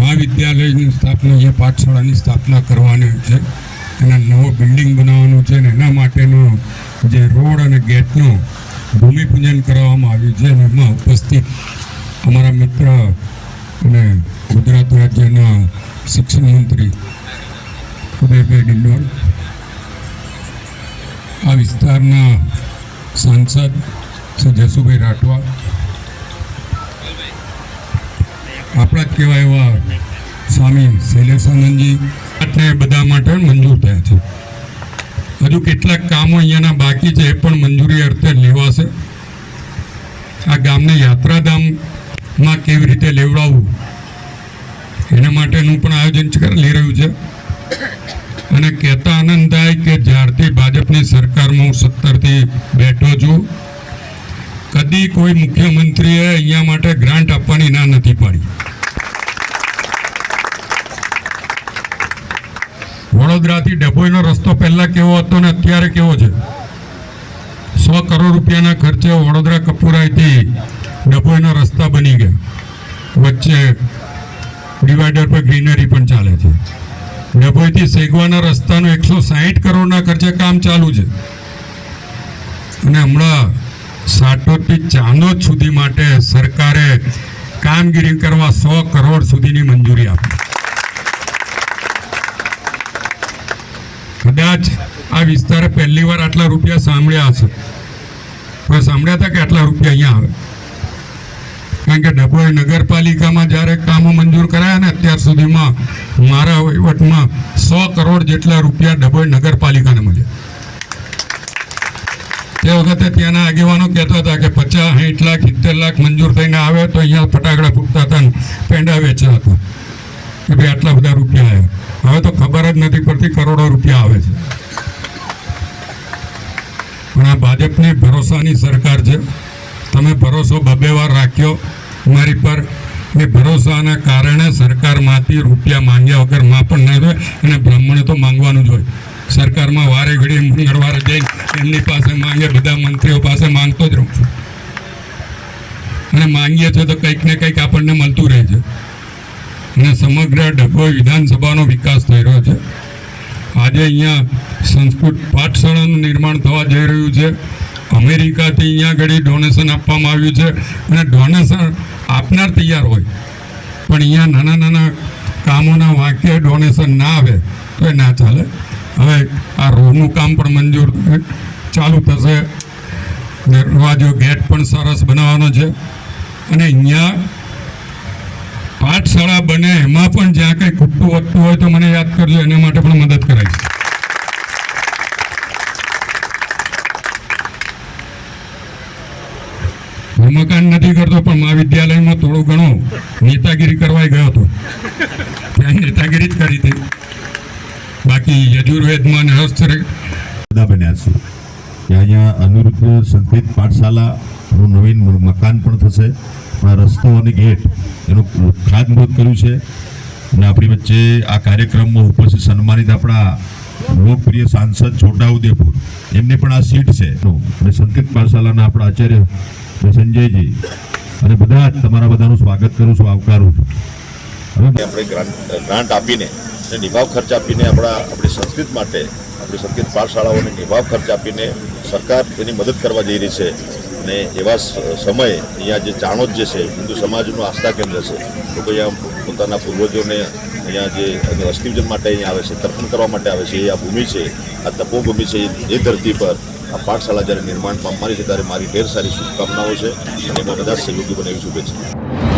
મહાવિદ્યાલયની સ્થાપના, અહીંયા પાઠશાળાની સ્થાપના કરવાની છે, એના નવો બિલ્ડિંગ બનાવવાનું છે ને એના માટેનું જે રોડ અને ગેટનું ભૂમિપૂજન કરવામાં આવ્યું છે અને એમાં ઉપસ્થિત અમારા મિત્ર અને ગુજરાત રાજ્યના શિક્ષણ મંત્રી ઉદયભાઈ ડિંડોર, આ વિસ્તારના સાંસદ શ્રી જસુભાઈ રાઠવા, આપણા જ કહેવાય એવા સ્વામી શૈલેષાનંદજી અને બધા માટે મંજૂર થયા છે. હજુ કેટલાક કામો અહીંયાના બાકી છે, એ પણ મંજૂરી અર્થે લેવાશે. આ ગામને યાત્રાધામમાં કેવી રીતે લેવડાવવું એના માટેનું પણ આયોજન લઈ રહ્યું છે. અને કહેતા આનંદ થાય કે જ્યારથી ભાજપની સરકારમાં હું 17થી બેઠો છું, કદી કોઈ મુખ્યમંત્રીએ અહીંયા માટે ગ્રાન્ટ આપવાની ના નથી પાડી. વડોદરાથી ડભોઈનો રસ્તો પહેલા કેવો હતો ને અત્યારે કેવો છે? 100 કરોડ રૂપિયાના ખર્ચે વડોદરા કપુરાઈથી ડભોઈના રસ્તા બની ગયા, વચ્ચે ડિવાઈડર પર ગ્રીનરી પણ ચાલે છે. ડભોઈથી સેગવાના રસ્તાનું 160 કરોડના ખર્ચે કામ ચાલુ છે. અને હમણાં સાટોદથી ચાંદોદ સુધી માટે સરકારે કામગીરી કરવા 100 કરોડ સુધીની મંજૂરી આપી. કદાચ આ વિસ્તારે પહેલી વાર આટલા રૂપિયા સાંભળ્યા હશે, પણ સાંભળ્યા હતા કે આટલા રૂપિયા અહીંયા આવે? કારણ કે ડભોઈ નગરપાલિકામાં જ્યારે કામો મંજૂર કરાયા ને અત્યાર સુધીમાં મારા વહીવટમાં 100 કરોડ જેટલા રૂપિયા ડભોઈ નગરપાલિકાને મળ્યા. તે વખતે ત્યાંના આગેવાનો કહેતા હતા કે 50, 60 લાખ, 70 લાખ મંજૂર થઈને આવે તો અહીંયા ફટાકડા ફૂટતા હતા, પેંડા વેચતા હતા કે ભાઈ આટલા બધા રૂપિયા આવ્યા. હવે તો ખબર જ નથી પડતી, કરોડો રૂપિયા આવે છે. પણ આ ભાજપની ભરોસાની સરકાર છે. તમે ભરોસો 2 વાર રાખ્યો મારી પર, એ ભરોસાના કારણે સરકારમાંથી રૂપિયા માંગ્યા વગર માં પણ નહીં હોય. અને બ્રાહ્મણે તો માંગવાનું જ હોય. સરકારમાં વારે ઘડી મંગળવારે જઈને એમની પાસે માંગે, બધા મંત્રીઓ પાસે માંગતો જ રહું છું. અને માંગીએ છીએ તો કંઈક ને કંઈક આપણને મળતું રહે છે. અને સમગ્ર ડભોઈ વિધાનસભાનો વિકાસ થઈ રહ્યો છે. આજે અહીંયા સંસ્કૃત પાઠશાળાનું નિર્માણ થવા જઈ રહ્યું છે. અમેરિકાથી અહીંયા આગળ ડોનેશન આપવામાં આવ્યું છે. અને ડોનેશન આપનાર તૈયાર હોય, પણ અહીંયા નાના નાના કામોના વાંકે ડોનેશન ના આવે તો એ ના ચાલે. હવે આ રોડનું કામ પણ મંજૂર ચાલુ થશે. દરવાજો ગેટ પણ સરસ બનાવવાનો છે. અને અહીંયા પાઠશાળા બને એમાં પણ જ્યાં કંઈ ખૂટતું વધતું હોય તો મને યાદ કરજો, એના માટે પણ મદદ કરાઈશ. હું મકાન નથી કરતો, પણ મહાવિદ્યાલયમાં થોડું ઘણું નેતાગીરી કરવાય ગયો હતો. ત્યાં નેતાગીરી જ કરી હતી. બાકી યજુર્વેદમાં અને હસ્ત બધા બન્યા છે કે અહીંયા અનિરુદ્ધ સંસ્કૃત પાઠશાલાનું નવીન મકાન પણ થશે. આ રસ્તો અને ગેટ એનું ખાતમુહૂર્ત કર્યું છે. અને આપણી વચ્ચે આ કાર્યક્રમમાં ઉપસ્થિત સન્માનિત આપણા લોકપ્રિય સાંસદ છોટાઉદેપુર એમને પણ આ સીટ છે. અને સંસ્કૃત પાઠશાલાના આપણા આચાર્ય સંજયજી અને બધા જ તમારા બધાનું સ્વાગત કરું છું, આવકારું છું. હવે આપણે ગ્રાન્ટ આપીને અને નિભાવ ખર્ચ આપીને આપણી સંસ્કૃત માટે આપણી સંસ્કૃત પાઠશાળાઓને નિભાવ ખર્ચ આપીને સરકાર એની મદદ કરવા જઈ રહી છે. અને એવા સમયે અહીંયા જે ચાણોદ જે છે હિન્દુ સમાજનું આસ્થા કેન્દ્ર છે. લોકો અહીંયા પોતાના પૂર્વજોને અહીંયા જે અસ્થિવિસર્જન માટે અહીંયા આવે છે, તર્પણ કરવા માટે આવે છે. એ આ ભૂમિ છે, આ તપોભૂમિ છે. એ ધરતી પર આ પાઠશાળા જ્યારે નિર્માણ પામવાની છે ત્યારે મારી ઢેર સારી શુભકામનાઓ છે અને એમાં બધા સહયોગી બને એવી શુભેચ્છા.